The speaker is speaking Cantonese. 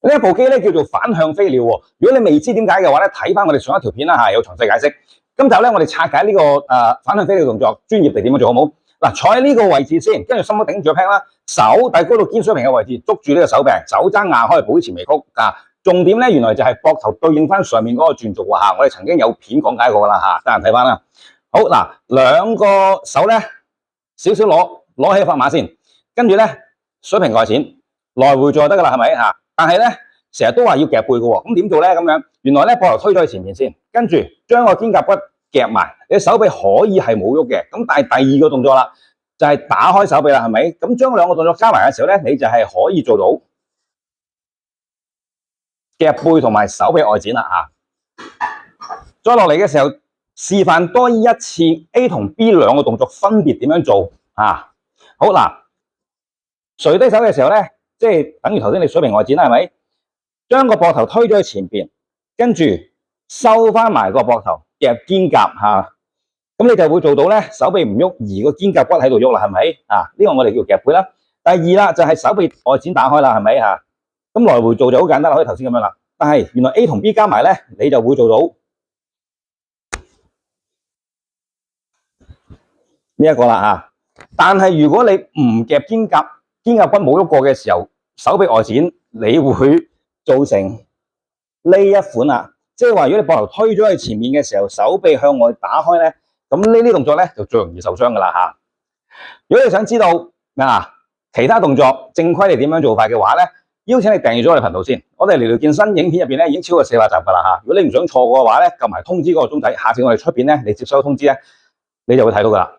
呢一部機咧叫做反向飛鳥喎。如果你未知點解嘅話咧，睇翻我哋上一條片啦嚇，有詳細解釋。今集咧我哋拆解呢個反向飛鳥動作，專業地點樣做好冇？嗱，坐喺呢個位置先，跟住心口頂住個 pad 啦，手遞高到肩水平嘅位置，捉住呢個手柄，手踭壓開，保持微曲啊。重點咧原來就係膊頭對應翻上面嗰個轉軸喎嚇，我哋曾經有片講解過噶啦嚇，得閒睇翻啦。好嗱，兩個手咧少少攞起砝碼先，跟住咧水平蓋錢，來回做就得噶啦，係咪嚇？但係咧成日都話要夾背嘅喎，咁點做咧咁樣？原來咧膊頭推咗去前面先，跟住將個肩胛骨夾埋，你手臂可以係冇喐嘅，咁但係第二個動作啦，就係打開手臂啦，係咪？咁將兩個動作加埋嘅時候咧，你就係可以做到夾背同埋手臂外展啦嚇。再落嚟嘅時候，示範多一次 A 同 B 兩個動作分別點樣做啊？好嗱，垂低手嘅時候咧，即係等於頭先你水平外展啦，係咪？將個膊頭推咗去前邊，跟住收翻埋個膊頭夾肩胛嚇，咁你就會做到咧手臂唔喐，而個肩胛骨喺度喐啦，係咪啊？呢個我哋叫夾背啦。第二啦，就係手臂外展打開啦，係咪嚇？咁來回做就好簡單啦，好似頭先咁樣啦。但係原來 A 同 B 加埋咧，你就會做到呢一個啦嚇。但係如果你唔夾肩胛骨冇喐過嘅時候，手臂外展，你會造成呢一款啦。即係話，如果你膊頭推咗去前面嘅時候，手臂向外打開咧，咁呢啲動作咧就最容易受傷噶啦嚇。如果你想知道其他動作正規係點樣做法嘅話咧，邀請你訂閱咗我哋頻道先。我哋聊聊健身影片入邊咧已經超過400集噶啦嚇。如果你唔想錯過嘅話咧，撳埋通知嗰個鐘仔，下次我哋出片咧，你接收通知咧，你就會睇到噶啦。